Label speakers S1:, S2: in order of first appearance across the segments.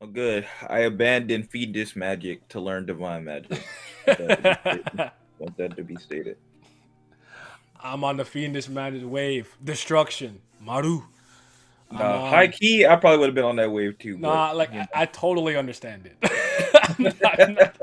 S1: Oh, good. I abandoned fiendish magic to learn divine magic. Want that to be stated. Want that to be stated.
S2: I'm on the fiendish magic wave. Destruction. Maru. I'm
S1: High
S2: on.
S1: key, I probably would have been on that wave too, but
S2: Nah, like
S1: you
S2: I totally understand it. I'm not,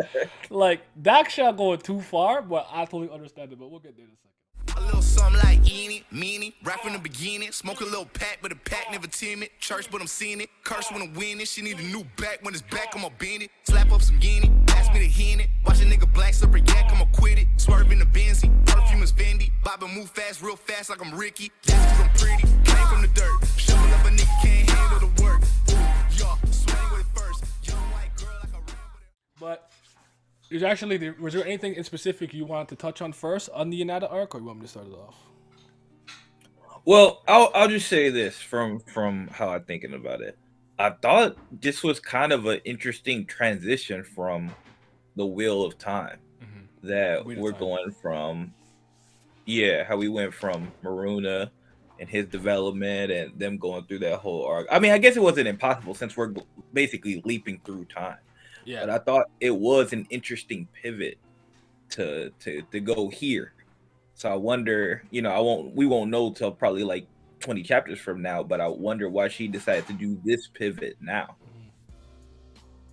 S2: like Daksha going too far, but I totally understand it. But we'll get there in a second.
S3: A little something like eeny, meeny, right from the beginning. Smoke a little pack, but the pack never timid. Church, but I'm seeing it. Curse when I'm winning. She need a new back when it's back, I'ma bend it. Slap up some guinea, ask me to hit it. Watch a nigga black slipper yak, I'ma quit it. Swerve in the Benzie, perfume is Fendi. Bobbin' move fast, real fast like I'm Ricky. That's 'cause I'm pretty, came from the dirt. Shovel up a nigga, can't handle the work. Ooh, y'all, swing with it first. Young white girl like a rebel.
S2: But was there anything in specific you wanted to touch on first on the Ananta arc, or you want me to start it off?
S1: well, I'll just say this from how I'm thinking about it. I thought this was kind of an interesting transition from the Wheel of Time that
S2: Wait a
S1: we're
S2: time.
S1: going from. Yeah, how we went from Maruna and his development and them going through that whole arc. I mean, I guess it wasn't impossible since we're basically leaping through time.
S2: Yeah.
S1: But I thought it was an interesting pivot to go here. So I wonder, we won't know till probably like 20 chapters from now, but I wonder why she decided to do this pivot now.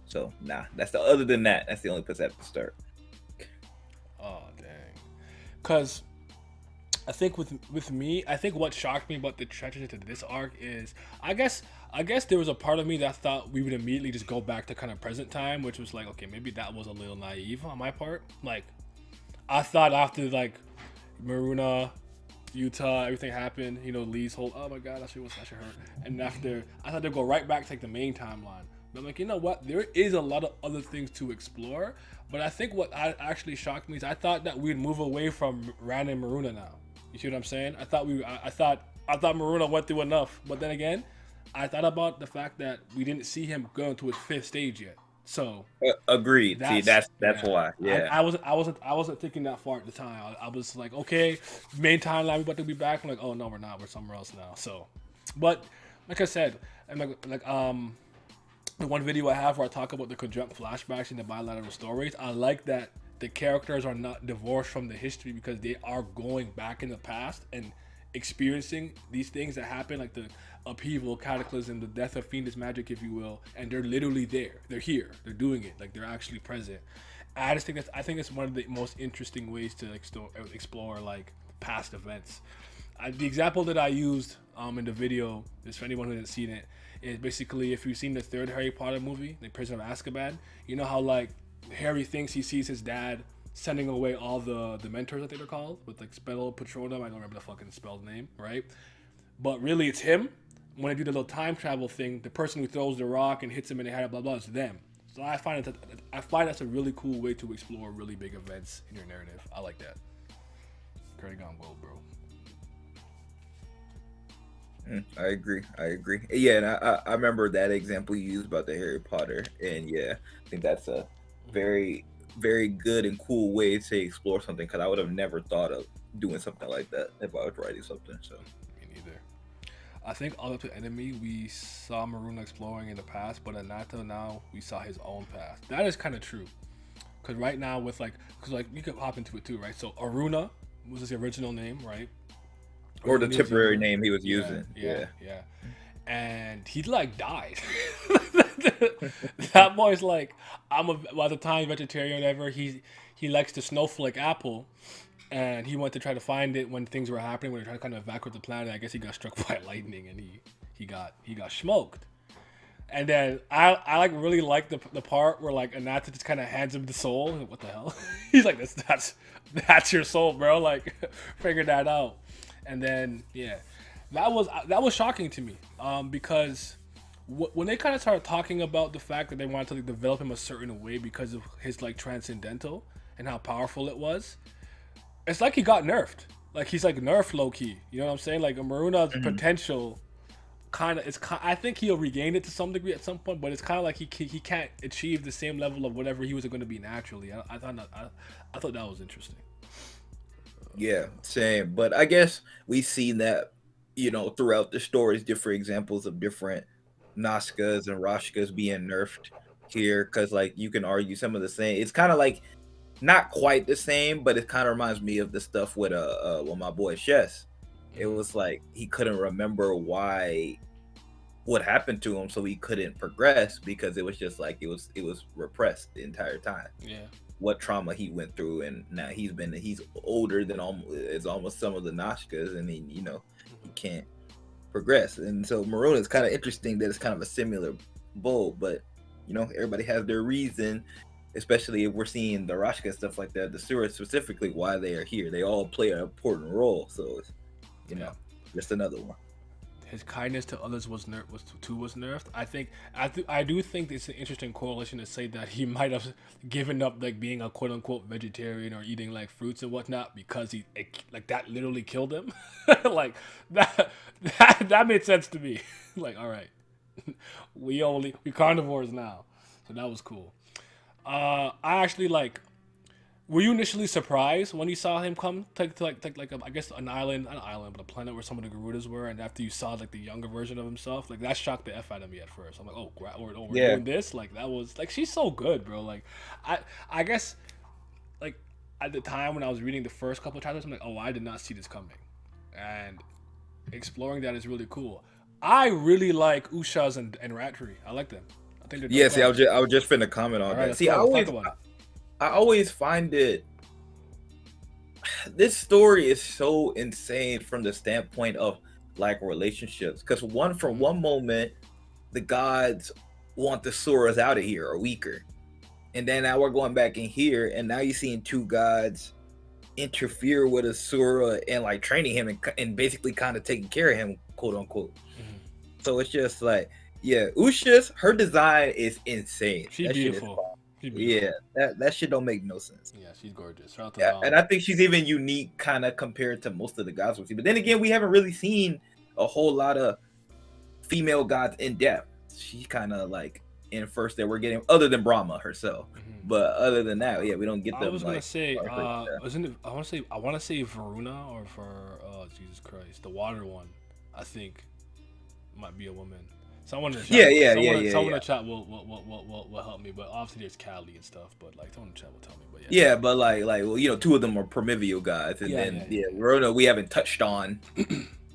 S1: So nah, other than that, that's the only place I have to start.
S2: Oh dang. Cause I think with me, I think what shocked me about the transition to this arc is I guess there was a part of me that thought we would immediately just go back to kind of present time, which was like, okay, maybe that was a little naive on my part. Like I thought after like Maruna, Utah, everything happened, Lee's whole oh my god, that shit hurt. And after I thought they'd go right back to like the main timeline. But I'm like, you know what? There is a lot of other things to explore. But I think what actually shocked me is I thought that we'd move away from Ran and Maruna now. You see what I'm saying? I thought Maruna went through enough, but then again, I thought about the fact that we didn't see him go into his fifth stage yet. So
S1: Agreed. See,
S2: that's
S1: that's
S2: yeah.
S1: why.
S2: I,
S1: Yeah.
S2: I wasn't I wasn't I wasn't thinking that far at the time. I was like, okay, main timeline, we about to be back. I'm like, oh no, we're not. We're somewhere else now. So, but like I said, and the one video I have where I talk about the conjunct flashbacks and the bilateral stories, I like that the characters are not divorced from the history because they are going back in the past and experiencing these things that happen, like the upheaval, cataclysm, the death of fiendish magic, if you will, and they're literally there. They're here. They're doing it. Like they're actually present. I think it's one of the most interesting ways to explore like past events. The example that I used in the video is for anyone who hasn't seen it is basically if you've seen the third Harry Potter movie, The Prison of Azkaban, you know how like Harry thinks he sees his dad sending away all the mentors, I think they're called, with like spell patronum. I don't remember the fucking spelled name, right? But really, it's him. When I do the little time travel thing, the person who throws the rock and hits him in the head, blah blah, is them. So I find that's a really cool way to explore really big events in your narrative. I like that. Curry gone well, bro.
S1: I agree. I agree. Yeah, and I remember that example you used about the Harry Potter, and yeah, I think that's a very very good and cool way to explore something because I would have never thought of doing something like that if I was writing something. So
S2: Me neither. I think all up to enemy we saw Maruna exploring in the past, but Ananta now we saw his own path. That is kind of true. Cause right now with cause like you could hop into it too, right? So Aruna was his original name, right?
S1: or
S2: When
S1: the
S2: he was
S1: temporary
S2: younger.
S1: name he was
S2: Yeah,
S1: using.
S2: yeah,
S1: Yeah.
S2: yeah. And he like died. That boy's like, by the time vegetarian, whatever. He likes the snowflake apple, and he went to try to find it when things were happening. When they were trying to kind of evacuate the planet, I guess he got struck by lightning and he got smoked. And then I like really like the part where like Anata just kind of hands him the soul. What the hell? He's like, that's your soul, bro. Like, figure that out. And then yeah, that was shocking to me. Because when they kind of started talking about the fact that they wanted to like, develop him a certain way because of his like transcendental and how powerful it was, it's like he got nerfed. Like he's like nerfed low key. You know what I'm saying? Like Maruna's
S1: Mhm.
S2: potential kind of I think he'll regain it to some degree at some point, but it's kind of like he can't achieve the same level of whatever he was going to be naturally. I thought that was interesting.
S1: Yeah, same. But I guess we've seen that, throughout the stories, different examples of different Noshkas and Roshkas being nerfed here, because like you can argue some of the same. It's kind of like not quite the same, but it kind of reminds me of the stuff with well, my boy Chess. It was like he couldn't remember why what happened to him, so he couldn't progress because it was just like it was repressed the entire time.
S2: Yeah.
S1: What trauma he went through, and now he's older than almost some of the Noshkas, and he can't progress. And so Maruna is kind of interesting that it's kind of a similar bull, but everybody has their reason, especially if we're seeing the Rashka and stuff like that, the Sura specifically, why they are here. They all play an important role, so it's just another one.
S2: His kindness to others was nerfed. I do think it's an interesting correlation to say that he might have given up like being a quote unquote vegetarian or eating like fruits and whatnot because like that literally killed him. Like that made sense to me. Like, all right, we carnivores now, so that was cool. I actually like. Were you initially surprised when you saw him come take I guess not an island, but a planet where some of the Garudas were, and after you saw like the younger version of himself, like that shocked the F out of me at first. I'm like, we're doing this? Like that was like she's so good, bro. Like I guess like at the time when I was reading the first couple of chapters, I'm like, oh, I did not see this coming, and exploring that is really cool. I really like Ushas and Ratri. I like them. I think they're
S1: see, I was just finna comment on that. See, I always find it. This story is so insane from the standpoint of like relationships, because from one moment, the gods want the Suras out of here or weaker, and then now we're going back in here, and now you're seeing two gods interfere with a Sura and like training him and basically kind of taking care of him, quote unquote. So it's just like, yeah, Usha's her design is insane.
S2: She's beautiful.
S1: Yeah, that shit don't make no sense.
S2: Yeah, she's gorgeous.
S1: And I think she's even unique kind of compared to most of the gods we see. But then again, we haven't really seen a whole lot of female gods in depth. She's kind of like in first that we're getting, other than Brahma herself. But other than that, yeah, we don't get them.
S2: I was gonna say, I want to say Varuna, or for Jesus Christ, the water one. I think might be a woman. Someone in the chat, someone in the chat will help me, but obviously there's Cali and stuff. But like someone in the chat will tell me. But
S1: yeah, but like well, two of them are primeval gods, and then Verona we haven't touched on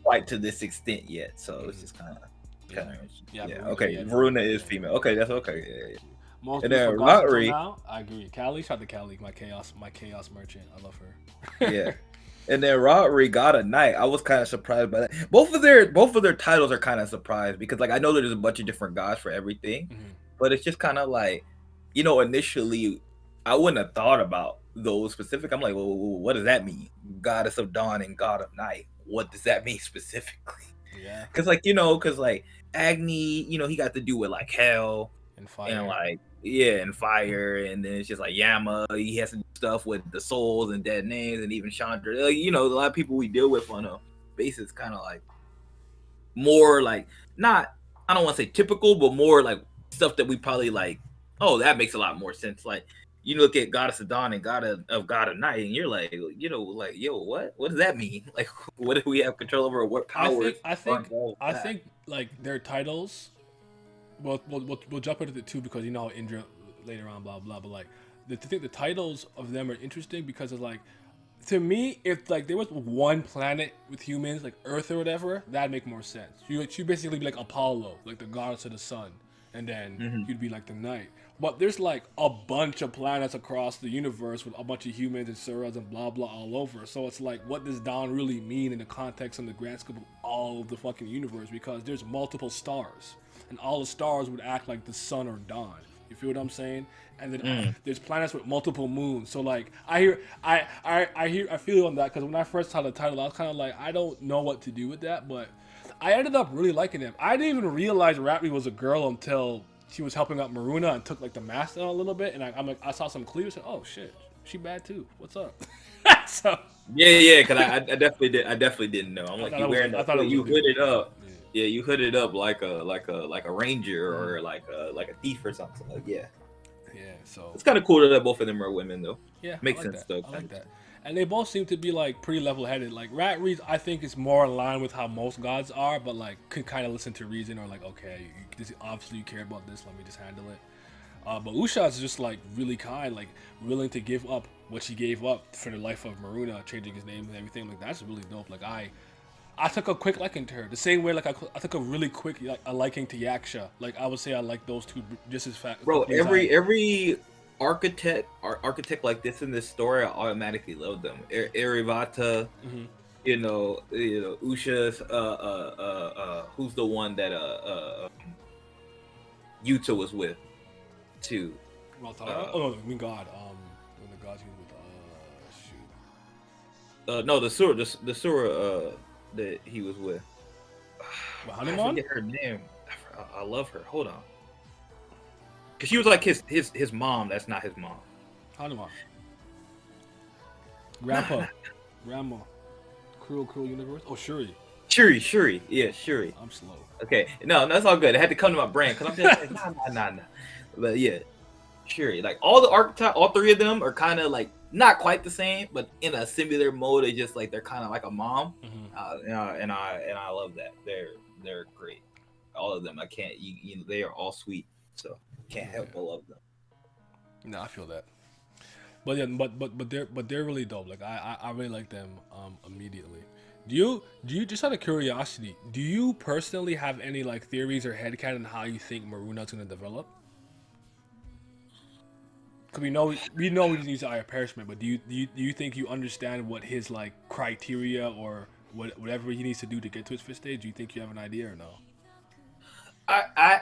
S1: quite to this extent yet. So it's just kind of okay. Verona is female. Okay, that's okay.
S2: Most and then Ratri, I agree. Cali, shout out to Cali, my chaos merchant. I love her.
S1: Yeah. And then Ratri got a knight. I was kind of surprised by that. Both of their titles are kind of surprised, because like I know there's a bunch of different gods for everything, but it's just kind of like, initially I wouldn't have thought about those specific. I'm like, well, what does that mean? Goddess of dawn and god of night. What does that mean specifically?
S2: Yeah.
S1: Because like Agni, he got to do with like hell
S2: and fire,
S1: and like and fire, and then it's just like Yama. He has to do stuff with the souls and dead names, and even Chandra. Like, a lot of people we deal with on a basis, kind of like more like not. I don't want to say typical, but more like stuff that we probably like. Oh, that makes a lot more sense. Like you look at Goddess of Dawn and God of Night, and you're like, yo, what does that mean? Like, what do we have control over? What powers?
S2: I think like their titles. We'll jump into the two, because you know how Indra later on, blah blah. But like, I think the titles of them are interesting because it's like, to me, if like there was one planet with humans, like Earth or whatever, that'd make more sense. You'd basically be like Apollo, like the goddess of the sun, and then you'd be like the night. But there's like a bunch of planets across the universe with a bunch of humans and Suras and blah blah all over. So it's like, what does dawn really mean in the context and the grand scope of all of the fucking universe? Because there's multiple stars, and all the stars would act like the sun or dawn. You feel what I'm saying? And then there's planets with multiple moons. So like I feel on that, because when I first saw the title, I was kind of like, I don't know what to do with that, but I ended up really liking him. I didn't even realize Ratri was a girl until she was helping out Maruna and took like the mask down a little bit, and I'm like, I saw some cleavage and oh shit, she bad too. What's up? So
S1: because I definitely didn't know. I'm like, you wearing that? You hooded up. Yeah, you hooded up like a ranger or like a thief or something. Like
S2: Yeah, so
S1: It's kind of cool that both of them are women, though.
S2: yeah, I
S1: Makes
S2: like
S1: sense,
S2: that.
S1: though.
S2: I like that. And they both seem to be like pretty level-headed. Like Rat Reed, I think is more in line with how most gods are, but like could kind of listen to reason or like, okay, obviously you care about this, let me just handle it. But Usha is just like really kind, like willing to give up what she gave up for the life of Maruna, changing his name and everything. Like that's really dope. Like I took a quick liking to her, the same way like I took a really quick like, a liking to Yaksha. Like I would say I like those two just as
S1: Bro,
S2: quickly as
S1: every architect like this in this story, I automatically love them. Arivata,
S2: Mhm.
S1: Usha's, who's the one that Yuta was with too.
S2: Maltara? Oh no, I mean God. When the gods he was with
S1: No, the Sura that he was with.
S2: shoot.
S1: I
S2: Hanuman?
S1: forget her name. I love her. Hold on, because she was like his mom. That's not his mom.
S2: Hanuman. Grandpa. Grandma. Cruel Universe. Oh Shuri.
S1: Shuri. Yeah, Shuri.
S2: I'm slow.
S1: Okay, no, that's all good. It had to come to my brain because I'm just like, nah. But yeah, Shuri. Like all the archetypes, all three of them are kind of like not quite the same, but in a similar mode. They just like they're kind of like a mom.
S2: Mm-hmm.
S1: And I love that. They're great. All of them. I can't. They are all sweet. So can't help but love them.
S2: No, I feel that. But yeah, but they're really dope. Like I really like them immediately. Do you just out of curiosity, do you personally have any like theories or headcanon on how you think Maruna's gonna develop? Cause we know he needs Eye of Perishment, but do you think you understand what his like criteria or whatever he needs to do to get to his fifth stage? Do you think you have an idea or no?
S1: I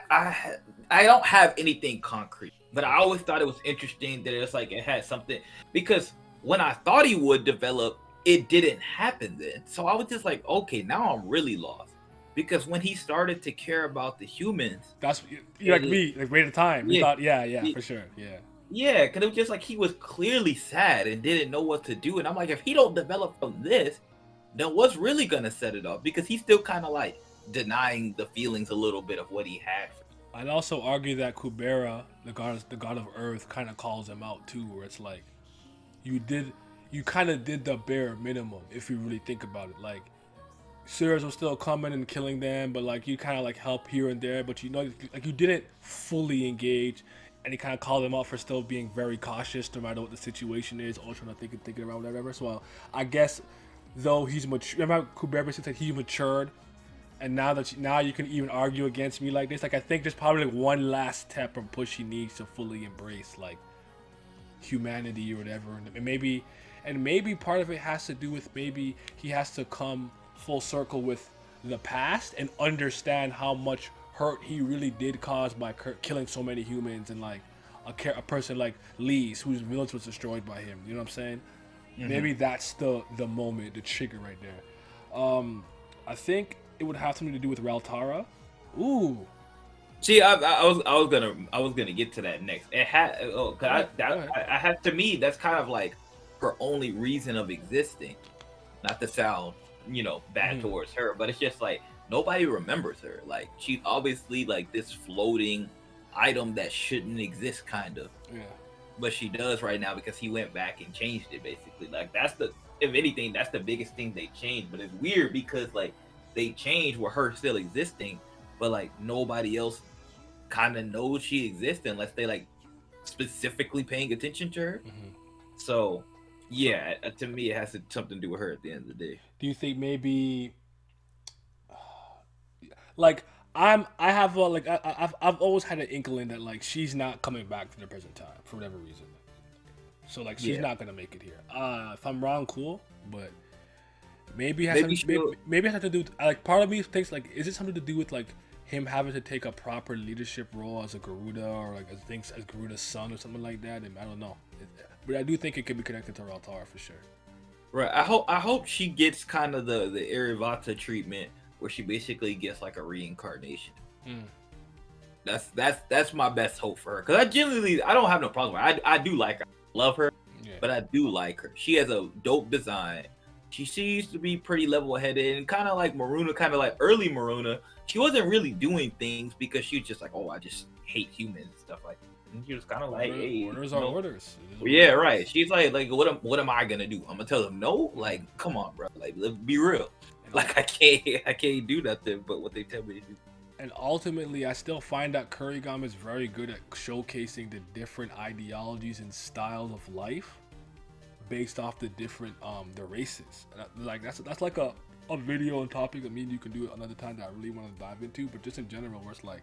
S1: don't have anything concrete, but I always thought it was interesting that it's like it had something because when I thought he would develop, it didn't happen then. So I was just like, okay, now I'm really lost because when he started to care about the humans,
S2: That's you like me, like wait a time. We
S1: yeah,
S2: thought, yeah,
S1: yeah,
S2: for sure, yeah.
S1: yeah, because it was just like he was clearly sad and didn't know what to do, and I'm like, if he don't develop from this, then what's really gonna set it off? Because he's still kind of like denying the feelings a little bit of what he had.
S2: I'd also argue that Kubera, the god of Earth, kind of calls him out too, where it's like, you kind of did the bare minimum if you really think about it. Like, Sirius was still coming and killing them, but like you kind of like help here and there, but like you didn't fully engage, and he kind of called them out for still being very cautious no matter what the situation is, or trying to thinking around whatever. So I guess though he's mature, remember Kubera said he matured. And now you can even argue against me like this. Like I think there's probably like one last step or push he needs to fully embrace like humanity or whatever. And maybe part of it has to do with maybe he has to come full circle with the past and understand how much hurt he really did cause by killing so many humans and like a person like Lee's whose village was destroyed by him. You know what I'm saying? Mm-hmm. Maybe that's the moment, the trigger right there. I think it would have something to do with Raltara. Ooh.
S1: See, I was gonna get to that next. It had I have to me that's kind of like her only reason of existing. Not to sound bad towards her, but it's just like nobody remembers her. Like she's obviously like this floating item that shouldn't exist, kind of.
S2: Yeah.
S1: But she does right now because he went back and changed it. Basically, like if anything, that's the biggest thing they changed. But it's weird because like they changed with her still existing, but like nobody else kind of knows she exists unless they like specifically paying attention to her. Mm-hmm. So yeah, to me it has something to do with her at the end of the day.
S2: Do you think maybe like I've always had an inkling that like she's not coming back to the present time for whatever reason. So like she's not gonna make it here. If I'm wrong, cool, but maybe it has to do with, like, part of me thinks like, is it something to do with like him having to take a proper leadership role as a Garuda or like as Garuda's son or something like that? And I don't know, but I do think it could be connected to Raltara for sure.
S1: Right. I hope she gets kind of the Arivata treatment where she basically gets like a reincarnation. That's my best hope for her, because I don't have no problem with her. I do like her, love her, but I do like her. She has a dope design. She used to be pretty level-headed and kind of like Maruna, kind of like early Maruna. She wasn't really doing things because she was just like, oh, I just hate humans and stuff like that. And you're just kind of like, hey,
S2: orders are orders.
S1: Yeah, right. She's like what am I gonna do? I'm gonna tell them no? Like, come on, bro. Like, be real. Like, I can't do nothing but what they tell me to do.
S2: And ultimately, I still find that Kurigama is very good at showcasing the different ideologies and styles of life based off the different the races. Like that's like a video and topic that me and you can do another time that I really want to dive into. But just in general, where it's like,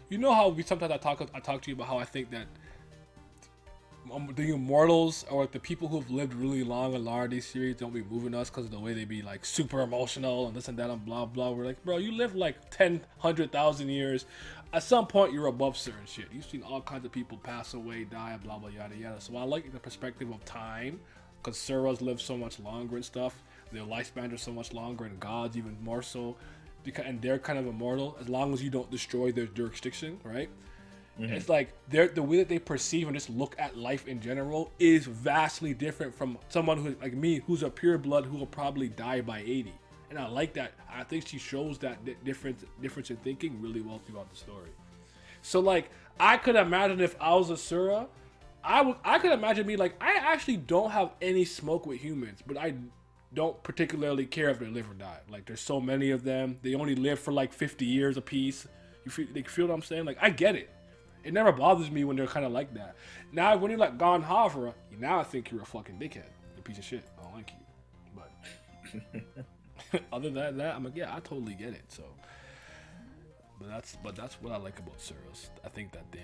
S2: you know how sometimes I talk to you about how I think that the immortals or like the people who've lived really long in a lot of these series don't be moving us because of the way they be like super emotional and this and that and blah blah. We're like, bro, you live like 10, 100,000 years. At some point, you're above certain shit. You've seen all kinds of people pass away, die, blah blah yada yada. So I like the perspective of time, because Suras live so much longer and stuff. Their lifespans are so much longer, and gods even more so. And they're kind of immortal as long as you don't destroy their jurisdiction, right? Mm-hmm. It's like the way that they perceive and just look at life in general is vastly different from someone who, like me, who's a pure blood who will probably die by 80. And I like that. I think she shows that difference in thinking really well throughout the story. So like, I could imagine if I was a Sura, I could imagine me like, I actually don't have any smoke with humans, but I don't particularly care if they live or die. Like, there's so many of them. They only live for like 50 years apiece. You feel what I'm saying? Like, I get it. It never bothers me when they're kind of like that. Now, when you're like Gon Havra, now I think you're a fucking dickhead. A piece of shit. I don't like you. But other than that, I'm like, yeah, I totally get it. So, but that's what I like about Suros. I think that they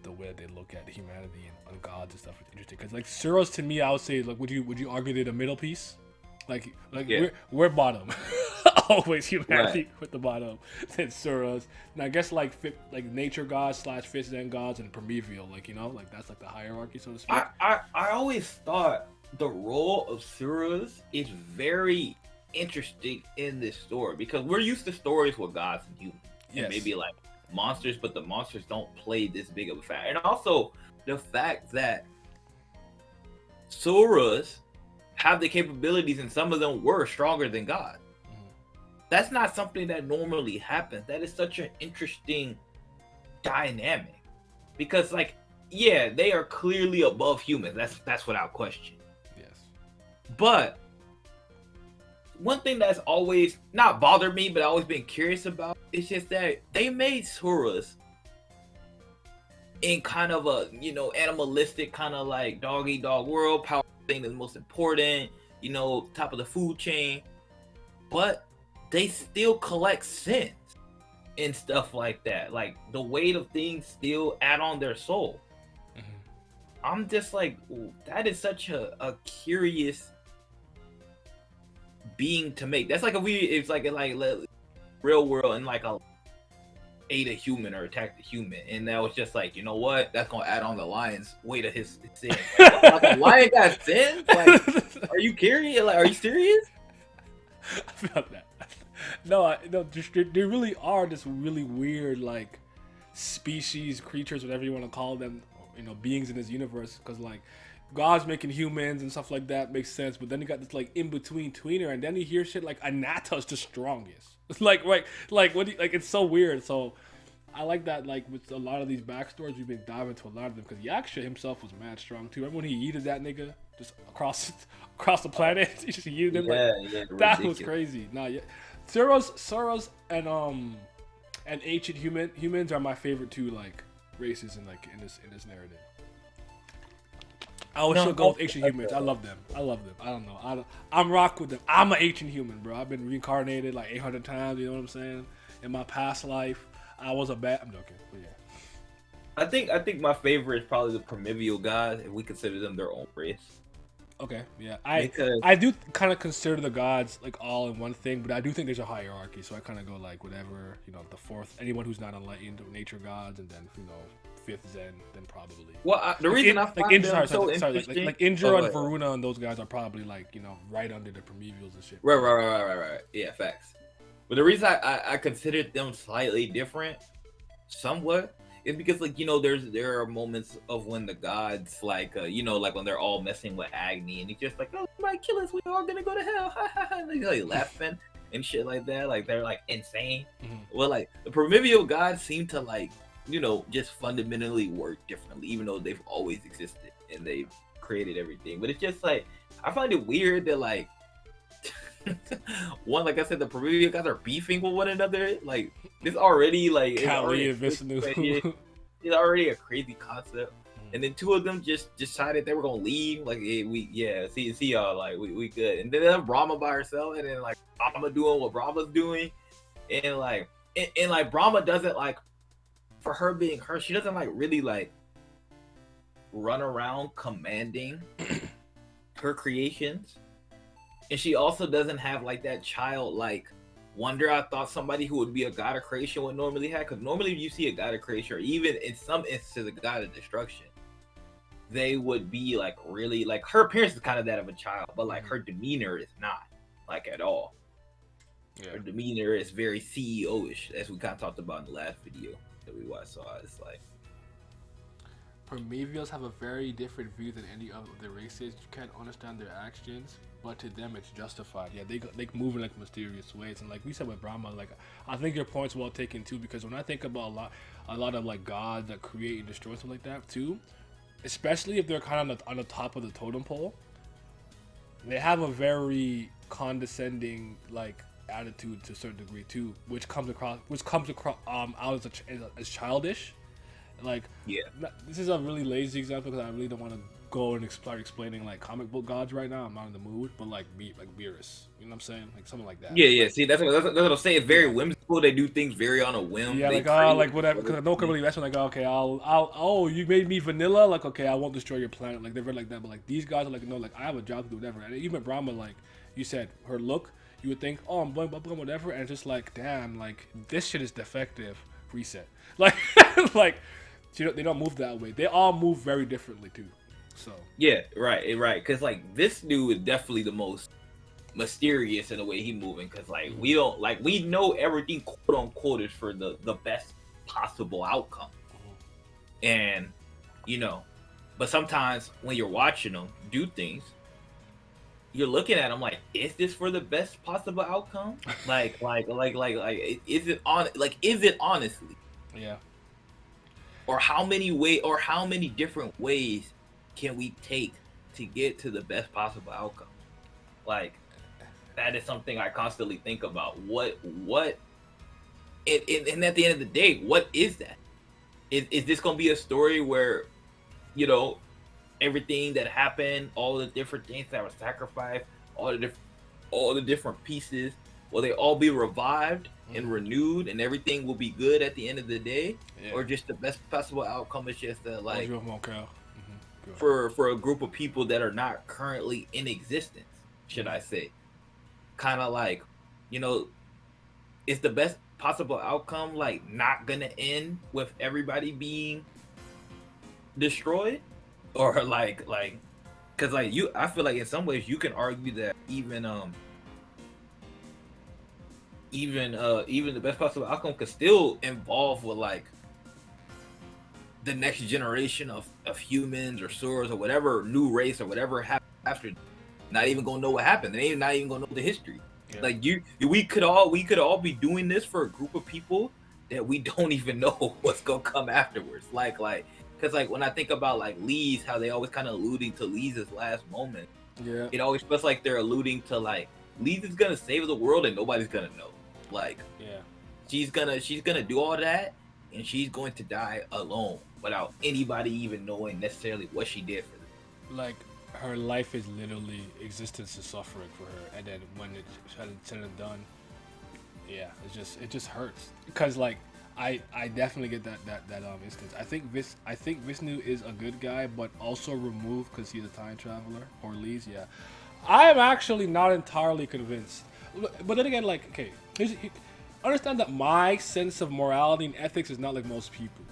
S2: the way they look at humanity and gods and stuff is interesting. Because like Suros, to me, I would say, like, would you argue they're the middle piece? Like yeah. we're bottom. Always humanity right. With the bottom. Then Suras. And I guess like nature gods / fish and gods and primordial, like, you know, like that's like the hierarchy, so to speak.
S1: I always thought the role of Suras is very interesting in this story, because we're used to stories with gods and humans. Yes. And maybe like monsters, but the monsters don't play this big of a factor. And also the fact that Suras have the capabilities, and some of them were stronger than God. That's not something that normally happens. That is such an interesting dynamic, because like, yeah, they are clearly above humans. That's without question.
S2: Yes.
S1: But one thing that's always not bothered me, but I've always been curious about, is just that they made Suras in kind of a, you know, animalistic kind of like dog eat dog world. Power thing is most important, you know, top of the food chain, but they still collect sins and stuff like that. Like, the weight of things still add on their soul. Mm-hmm. I'm just like, ooh, that is such a curious being to make. That's like it's like real world, and like ate a human or attacked a human, and that was just like, you know what, that's gonna add on the lion's weight of his sin. Like, a lion got sin? Like, are you curious? Like, are you serious?
S2: I felt that. No, they really are this really weird, like, species, creatures, whatever you want to call them, you know, beings in this universe. Because like, God's making humans and stuff like that makes sense, but then you got this like in between tweener, and then you hear shit like Ananta's the strongest. Like, right, like what? Like, it's so weird. So I like that. Like, with a lot of these backstories, we've been diving into a lot of them, because Yaksha himself was mad strong too. Remember when he yeeted that nigga just across the planet? He just yeeted him. Yeah, that was crazy. Nah, yeah, Suros and ancient humans are my favorite two, like, races in this narrative. I always should go with ancient humans. I love them. I don't know. I'm rock with them. I'm an ancient human, bro. I've been reincarnated like 800 times. You know what I'm saying? In my past life, I was a bad. I'm joking, but yeah.
S1: I think my favorite is probably the primordial gods, if we consider them their own race.
S2: Okay, yeah. I do kind of consider the gods like all in one thing, but I do think there's a hierarchy. So I kind of go like whatever, you know, the fourth, anyone who's not enlightened, nature gods, and then, you know, fifth Zen, then probably.
S1: Well, the reason I find them so interesting,
S2: like Indra and Varuna and those guys are probably like, you know, right under the primordials and shit.
S1: Right. Yeah, facts. But the reason I considered them slightly different, somewhat, is because, like, you know, there are moments of when the gods, like, you know, like when they're all messing with Agni, and he's just like, oh, you might kill us, we're all gonna go to hell, ha ha ha, and they're like laughing and shit like that, like they're like insane. Mm-hmm. Well, like, the primordial gods seem to like just fundamentally work differently, even though they've always existed and they've created everything. But it's just like I find it weird that like one, like I said, the Peruvian guys are beefing with one another. Like it's already like
S2: Kali and Vishnu.
S1: It's already a crazy concept. And then two of them just decided they were gonna leave. Like see y'all, like we good. And then Brahma by herself, and then like Brahma doing what Brahma's doing, and like Brahma doesn't like, for her being her, she doesn't like really like run around commanding her creations. And she also doesn't have like that childlike wonder I thought somebody who would be a god of creation would normally have. Because normally if you see a god of creation, or even in some instances a god of destruction, they would be like really like, her appearance is kind of that of a child, but like her demeanor is not like at all. Yeah. Her demeanor is very CEO-ish, as we kind of talked about in the last video that we watched. So it's like
S2: Prometheus have a very different view than any of the races. You can't understand their actions, but to them it's justified. Yeah, they move in like mysterious ways, and like we said with Brahma, like I think your point's well taken too, because when I think about a lot of like gods that create and destroy stuff like that too, especially if they're kind of on the top of the totem pole, they have a very condescending like attitude to a certain degree too, which comes across out as childish. Like, yeah, this is a really lazy example because I really don't want to go and start explaining like comic book gods right now. I'm not in the mood, but like Beerus, you know what I'm saying? Like something like that.
S1: Yeah. See, that's what I'm saying. It's very whimsical. They do things very on a whim.
S2: Yeah, like whatever. Because no one can really mess with like, okay, I'll you made me vanilla. Like, okay, I won't destroy your planet. Like they're very like that. But like these guys are like, no, like I have a job to do, whatever. And even Brahma, like you said, her look, you would think, oh, I'm blowing up, whatever, and it's just like, damn, like this shit is defective. Reset. Like, like. They don't move that way. They all move very differently too. So
S1: yeah, right. Because like this dude is definitely the most mysterious in the way he's moving. Because like we know everything quote unquote is for the best possible outcome. And but sometimes when you're watching them do things, you're looking at them like, is this for the best possible outcome? like is it honestly?
S2: Yeah.
S1: Or how many different ways can we take to get to the best possible outcome? Like that is something I constantly think about. What and at the end of the day, what is that? Is this gonna be a story where, everything that happened, all the different things that were sacrificed, all the different pieces, will they all be revived and renewed, and everything will be good at the end of the day? Yeah. Or just the best possible outcome is just that, like, for a group of people that are not currently in existence, should I say, kind of like, is the best possible outcome like not gonna end with everybody being destroyed? Or like because like I feel like in some ways you can argue that even the best possible outcome could still involve with like the next generation of humans or swords or whatever new race or whatever happened after, not even gonna know what happened. They ain't not even gonna know the history. Yeah. Like we could all be doing this for a group of people that we don't even know what's gonna come afterwards. Like because like when I think about like Lee's, how they always kind of alluding to Lee's last moment.
S2: Yeah,
S1: it always feels like they're alluding to like Lee's is gonna save the world and nobody's gonna know. Like,
S2: yeah,
S1: she's gonna do all that, and she's going to die alone without anybody even knowing necessarily what she did for them.
S2: Like, her life is literally existence is suffering for her, and then when it's said and done, yeah, it just hurts. Because like I definitely get that instance. I think Vishnu is a good guy, but also removed because he's a time traveler, or Lee's. Yeah, I am actually not entirely convinced. But then again, like, okay, understand that my sense of morality and ethics is not like most people.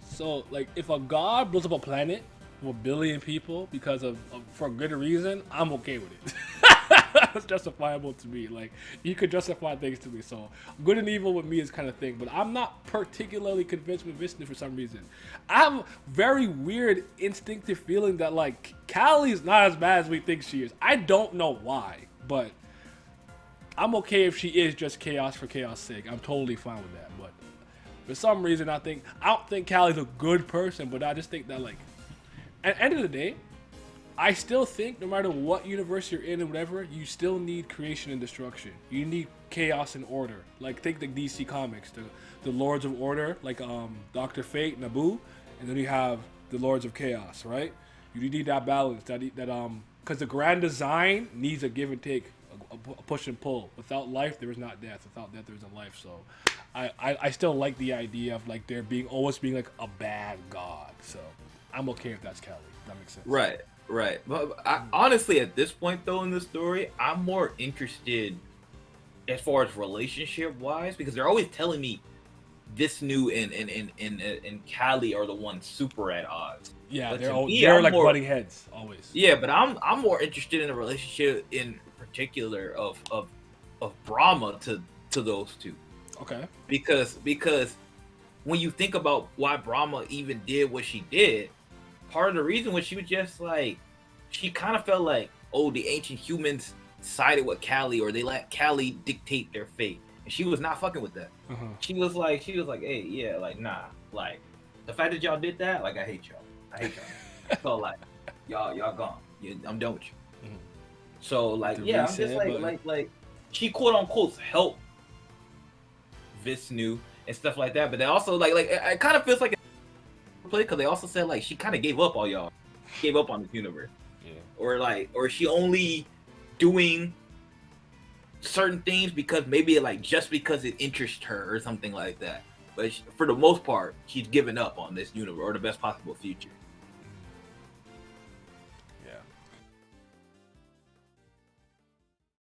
S2: So, like, if a god blows up a planet with 1 billion people because of for a good reason, I'm okay with it. That's justifiable to me. Like, you could justify things to me. So, good and evil with me is kind of thing. But I'm not particularly convinced with Vishnu for some reason. I have a very weird instinctive feeling that, like, Kali's not as bad as we think she is. I don't know why, but I'm okay if she is just chaos for chaos' sake. I'm totally fine with that. But For some reason, I don't think Callie's a good person, but I just think that like, at the end of the day, I still think no matter what universe you're in and whatever, you still need creation and destruction. You need chaos and order. Like think the DC comics, the Lords of Order, like Dr. Fate, Naboo, and then you have the Lords of Chaos, right? You need that balance, because the grand design needs a give and take, a push and pull. Without life, there is not death. Without death, there isn't life. So, I still like the idea of like there being always being like a bad god. So, I'm okay if that's Callie. That makes sense.
S1: Right. But honestly, at this point though in the story, I'm more interested as far as relationship wise, because they're always telling me this new and Callie are the ones super at odds.
S2: Yeah,
S1: But
S2: they're like butting heads always.
S1: Yeah, but I'm more interested in a relationship in particular of Brahma to those two.
S2: Okay.
S1: Because when you think about why Brahma even did what she did, part of the reason was she was just like, she kind of felt like, oh, the ancient humans sided with Callie, or they let Callie dictate their fate, and she was not fucking with that.
S2: Uh-huh.
S1: She was like, hey, yeah, like, nah, like, the fact that y'all did that, like, I hate y'all. So like, y'all gone. I'm done with you.
S2: Mm-hmm.
S1: So like, yeah, I'm just like, she quote unquote helped Vishnu and stuff like that, but they also like it kind of feels like a play, because they also said like she kind of gave up on y'all, gave up on this universe, or she only doing certain things because maybe like just because it interests her or something like that. But for the most part, she's given up on this universe or the best possible future.